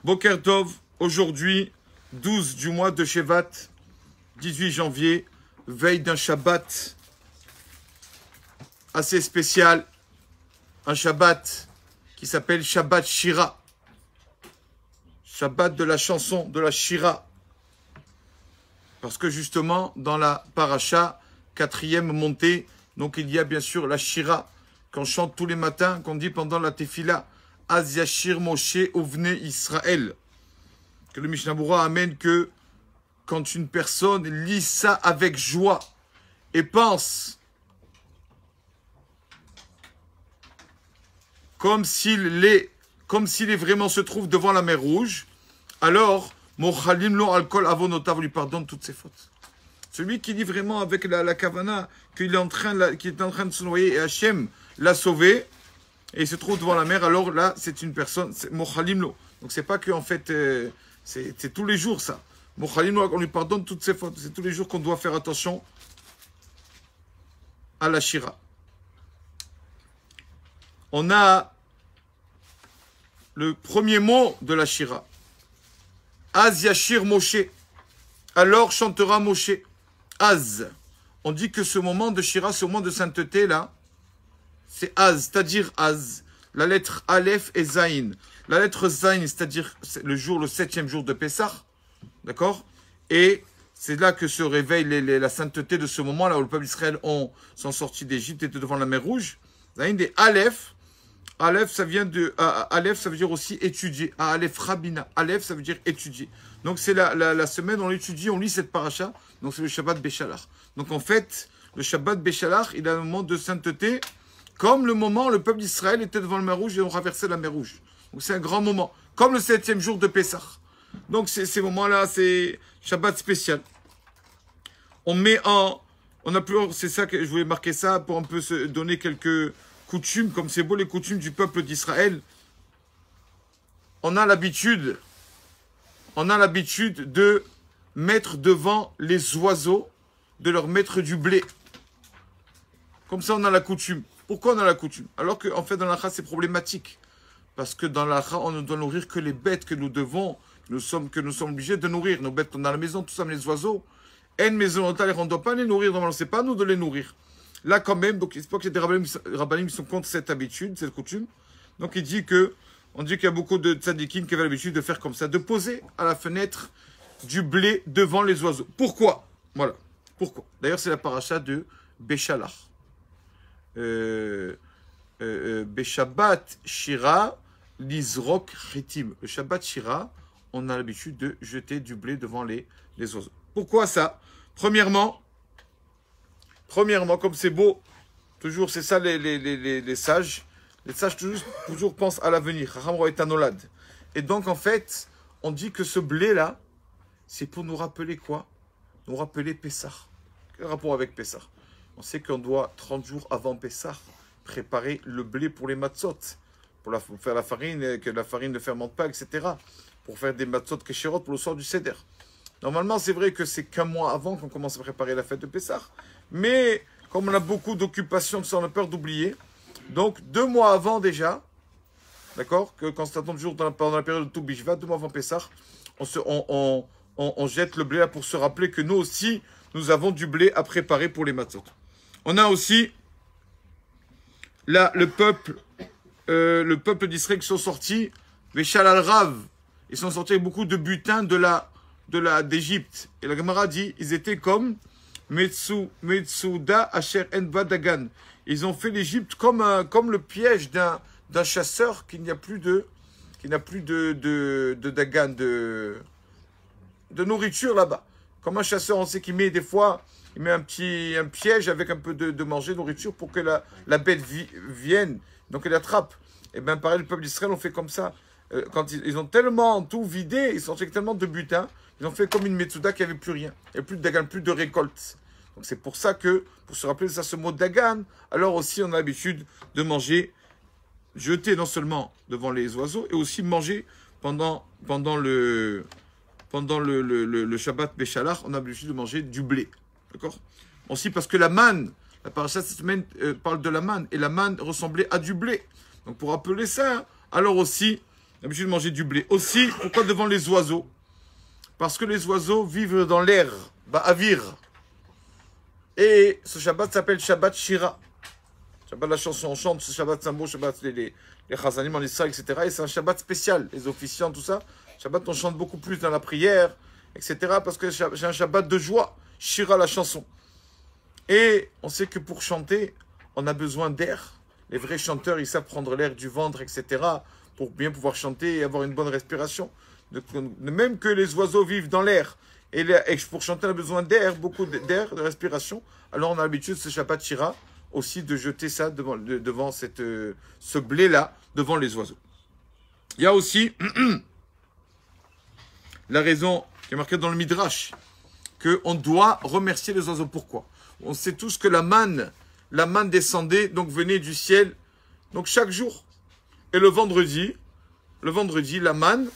Boker Tov, aujourd'hui, 12 du mois de Shevat, 18 janvier, veille d'un Shabbat assez spécial, un Shabbat qui s'appelle Shabbat Shira, Shabbat de la chanson, de la Shira, parce que justement, dans la paracha, 4e montée, donc il y a bien sûr la Shira, qu'on chante tous les matins, qu'on dit pendant la Tefila, Az Yashir Moshe Ovne Israël. Que le Mishnah Berurah amène que quand une personne lit ça avec joie et pense comme s'il est vraiment se trouve devant la mer Rouge, alors Mochalim lo alcool avonotav lui pardonne toutes ses fautes. Celui qui lit vraiment avec la kavana qu'il est en train de se noyer et Hachem l'a sauvé et il se trouve devant la mer, alors là c'est une personne, c'est Mochalim lo. Donc c'est pas que en fait c'est tous les jours ça. Mochalim lo, on lui pardonne toutes ses fautes. C'est tous les jours qu'on doit faire attention à la Shira. On a le premier mot de la Shira. Az Yashir Moshe. Alors chantera Moshe. Az. On dit que ce moment de Shira, ce moment de sainteté là, c'est Az, c'est-à-dire Az. La lettre Aleph et Zayin. La lettre Zayin, c'est-à-dire le 7e jour de Pessah. D'accord? Et c'est là que se réveille la sainteté de ce moment-là où le peuple d'Israël sont sortis d'Égypte et était devant la mer Rouge. Zayin des Aleph. Aleph, ça vient de Aleph, ça veut dire aussi étudier. Aleph Rabina. Aleph, ça veut dire étudier. Donc c'est la semaine où on étudie, on lit cette paracha. Donc c'est le Shabbat Béchalach. Donc en fait, le Shabbat Béchalach, il a un moment de sainteté, comme le moment où le peuple d'Israël était devant la mer Rouge et ont traversé la mer Rouge. Donc c'est un grand moment, comme le 7e jour de Pessah. Donc ces moments-là, c'est Shabbat spécial. On a plus, c'est ça que je voulais marquer ça pour un peu se donner quelques coutumes, comme c'est beau les coutumes du peuple d'Israël. On a l'habitude de mettre devant les oiseaux, de leur mettre du blé. Comme ça, on a la coutume. Pourquoi on a la coutume? Alors qu'en fait, dans l'Akha, c'est problématique. Parce que dans l'Akha, on ne doit nourrir que les bêtes que nous sommes obligés de nourrir. Nos bêtes, on a à la maison, tout ça, mais les oiseaux, on ne doit pas les nourrir. Normalement, c'est pas à nous de les nourrir. Là, quand même, donc, il se peut que des rabbanim sont contre cette habitude, cette coutume. Donc, on dit qu'il y a beaucoup de tzadikim qui avaient l'habitude de faire comme ça, de poser à la fenêtre du blé devant les oiseaux. Pourquoi? Voilà. Pourquoi? D'ailleurs, c'est la paracha de Béchalach. Beshabbat Shira, Lizrok Chitim. Le Shabbat Shira, on a l'habitude de jeter du blé devant les oiseaux. Pourquoi ça? Premièrement, comme c'est beau, toujours, c'est ça les sages. Les sages toujours pensent à l'avenir. Et donc, en fait, on dit que ce blé-là, c'est pour nous rappeler quoi? Nous rappeler Pessah. Quel rapport avec Pessah? On sait qu'on doit, 30 jours avant Pessah, préparer le blé pour les matzot, pour faire la farine, que la farine ne fermente pas, etc. Pour faire des matzot kesherot pour le soir du Seder. Normalement, c'est vrai que c'est qu'un mois avant qu'on commence à préparer la fête de Pessah. Mais, comme on a beaucoup d'occupations, on a peur d'oublier. Donc, 2 mois avant déjà, d'accord, que quand c'est un jour pendant la période de Tou Bishvat, 2 mois avant Pessah, on jette le blé là pour se rappeler que nous aussi, nous avons du blé à préparer pour les matzot. On a aussi là le peuple d'Israël qui sont sortis, Véchal al-Rav, ils sont sortis avec beaucoup de butin d'Égypte. Et la Gemara dit, ils étaient comme Metsouda Asher Enva Dagan. Ils ont fait l'Égypte comme le piège d'un chasseur qui n'a plus de Dagan, de nourriture là-bas. Comme un chasseur, on sait qu'il met des fois, il met un piège avec un peu de manger, de nourriture pour que la bête vienne, donc elle attrape. Et bien pareil, le peuple d'Israël, on fait comme ça. Quand ils ont tellement tout vidé, ils sont avec tellement de butin, ils ont fait comme une Metsouda qui n'avait plus rien. Il n'y a plus de Dagan, plus de récolte. Donc c'est pour ça que, pour se rappeler de ça, ce mot Dagan, alors aussi on a l'habitude de manger, jeter non seulement devant les oiseaux, et aussi manger pendant le Shabbat Béchalach, on a l'habitude de manger du blé. D'accord? Aussi parce que la manne, la paracha cette semaine parle de la manne, et la manne ressemblait à du blé. Donc pour rappeler ça, alors aussi, l'habitude de manger du blé. Aussi, pourquoi devant les oiseaux? Parce que les oiseaux vivent dans l'air, ba'avir. Et ce Shabbat s'appelle Shabbat Shira. Shabbat, la chanson, on chante, ce Shabbat Sambo, Shabbat, les Chazanim en Israël, etc. Et c'est un Shabbat spécial, les officiants, tout ça. Shabbat, on chante beaucoup plus dans la prière, etc. Parce que c'est un Shabbat de joie. Shira, la chanson. Et on sait que pour chanter, on a besoin d'air. Les vrais chanteurs, ils savent prendre l'air du ventre, etc. pour bien pouvoir chanter et avoir une bonne respiration. Même que les oiseaux vivent dans l'air. Et pour chanter, on a besoin d'air, beaucoup d'air, de respiration. Alors on a l'habitude, ce Shabbat Shira, aussi de jeter ça devant ce blé-là, devant les oiseaux. Il y a aussi la raison qui est marquée dans le Midrash, qu'on doit remercier les oiseaux. Pourquoi? On sait tous que la manne descendait, donc venait du ciel, donc chaque jour. Et le vendredi, la manne,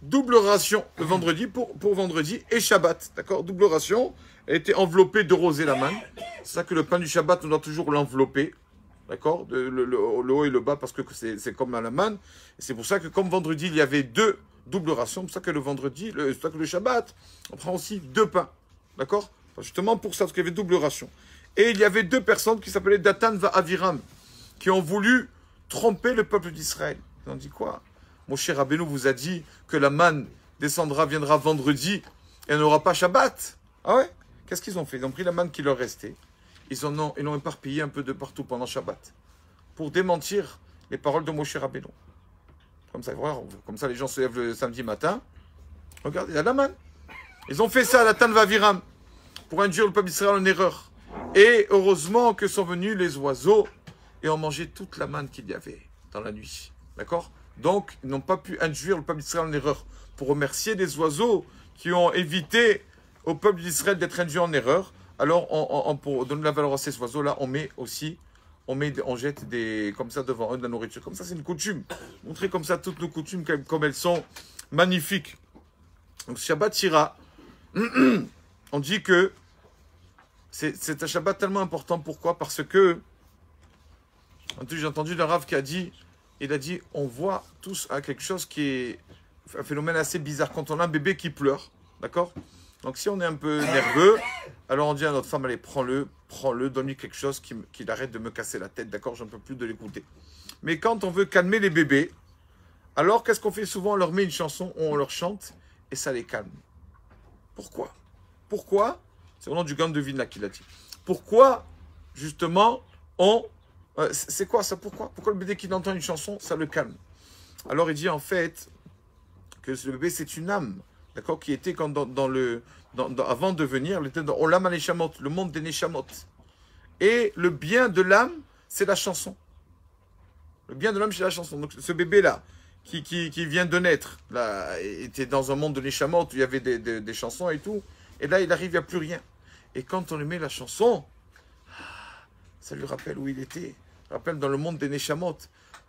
double ration, le vendredi pour vendredi et Shabbat, d'accord? Double ration, elle était enveloppée de rosée, la manne. C'est ça que le pain du Shabbat, on doit toujours l'envelopper, d'accord? Le haut et le bas, parce que c'est comme à la manne. Et c'est pour ça que comme vendredi, il y avait deux doubles rations, c'est pour ça que c'est pour ça que le Shabbat, on prend aussi deux pains, d'accord? Enfin, justement pour ça, parce qu'il y avait double ration. Et il y avait deux personnes qui s'appelaient Datan va Aviram, qui ont voulu tromper le peuple d'Israël. Ils ont dit quoi? Moshe Rabbeinu vous a dit que la manne viendra vendredi et elle n'aura pas Shabbat. Ah ouais? Qu'est-ce qu'ils ont fait? Ils ont pris la manne qui leur restait. Ils l'ont éparpillé un peu de partout pendant Shabbat. Pour démentir les paroles de Moshe Rabbeinu. Comme ça, les gens se lèvent le samedi matin. Regardez, il y a la manne. Ils ont fait ça à la Tanvaviram pour induire le peuple d'Israël en erreur. Et heureusement que sont venus les oiseaux et ont mangé toute la manne qu'il y avait dans la nuit. D'accord? Donc, ils n'ont pas pu induire le peuple d'Israël en erreur. Pour remercier les oiseaux qui ont évité au peuple d'Israël d'être induit en erreur, alors pour donner la valeur à ces oiseaux-là, on jette comme ça devant eux de la nourriture. Comme ça, c'est une coutume. Montrer comme ça toutes nos coutumes, comme elles sont magnifiques. Donc, Shabbat Shira, on dit que c'est un Shabbat tellement important. Pourquoi? Parce que, j'ai entendu d'un Rav qui a dit, on voit tous à quelque chose qui est un phénomène assez bizarre. Quand on a un bébé qui pleure, d'accord? Donc si on est un peu nerveux, alors on dit à notre femme, allez, prends-le, donne-lui quelque chose qui arrête de me casser la tête, d'accord? J'en peux plus de l'écouter. Mais quand on veut calmer les bébés, alors qu'est-ce qu'on fait souvent? On leur met une chanson, on leur chante, et ça les calme. Pourquoi? C'est au nom du Gaon de Vilna qui l'a dit. Pourquoi, justement, c'est quoi ça? Pourquoi le bébé qui entend une chanson, ça le calme? Alors il dit en fait que le bébé c'est une âme, d'accord, qui était avant de venir, il était dans Olam HaNeshamot, le monde des Neshamot. Et le bien de l'âme, c'est la chanson. Le bien de l'âme, c'est la chanson. Donc ce bébé-là, qui vient de naître, là, était dans un monde de Neshamot où il y avait des chansons et tout. Et là, il arrive, il n'y a plus rien. Et quand on lui met la chanson, ça lui rappelle où il était. Rappelle dans le monde des Neshamot.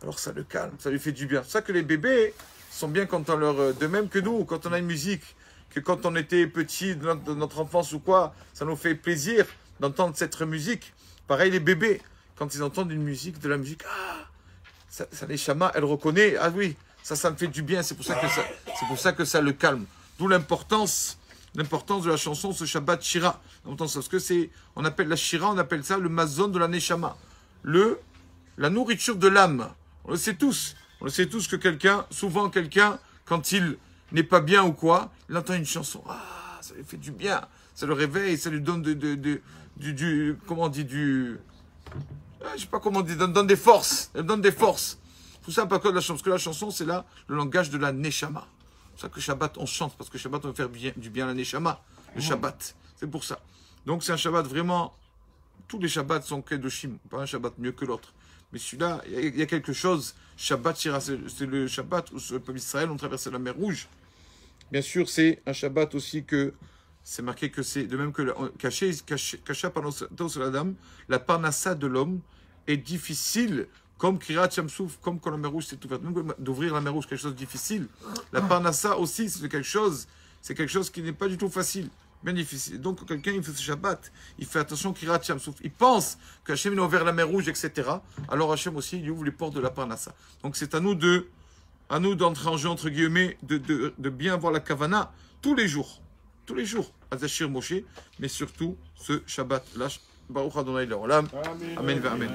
Alors ça le calme, ça lui fait du bien. C'est ça que les bébés sont bien quand on leur... De même que nous, quand on a une musique, que quand on était petit, de notre enfance ou quoi, ça nous fait plaisir d'entendre cette musique. Pareil les bébés, quand ils entendent une musique, de la musique, ça Neshama, elle reconnaît, ah oui, ça me fait du bien, c'est pour ça que ça le calme. D'où l'importance de la chanson, ce Shabbat Shira. Parce que on appelle la Shira, on appelle ça le mazon de la Neshama. La nourriture de l'âme. On le sait tous. On le sait tous que souvent quelqu'un, quand il n'est pas bien ou quoi, il entend une chanson. Ah, ça lui fait du bien. Ça le réveille, ça lui donne comment on dit, je sais pas comment on dit, donne des forces. Elle donne des forces. Tout ça pas que de la chanson. Parce que la chanson, c'est là le langage de la Neshama. C'est pour ça que Shabbat, on chante. Parce que Shabbat, on veut faire du bien à la Neshama. Le Shabbat. C'est pour ça. Donc c'est un Shabbat vraiment... Tous les Shabbats sont Kedoshim. Pas un Shabbat mieux que l'autre. Mais celui-là, il y a quelque chose. Shabbat Shira, c'est le Shabbat où le peuple d'Israël ont traversé la mer Rouge. Bien sûr, c'est un Shabbat aussi que c'est marqué que c'est de même que Kasha Parnassata sur la dame, la Parnassa de l'homme est difficile, comme Kirat Shamsouf, comme quand la mer Rouge s'est ouverte. Même d'ouvrir la mer Rouge, quelque chose de difficile. La Parnassa aussi, c'est quelque chose qui n'est pas du tout facile. Bien difficile. Donc, quand quelqu'un il fait ce Shabbat, il fait attention qu'il rate Shamsouf. Il pense qu'Hachem a ouvert la mer Rouge, etc. Alors Hachem aussi, il ouvre les portes de la Parnassa. Donc, c'est à nous de À nous d'entrer en jeu, entre guillemets, de bien voir la kavana tous les jours. Tous les jours. Azashir Moshe, mais surtout ce Shabbat. Baruch Adonai Leolam. Amen. Amen.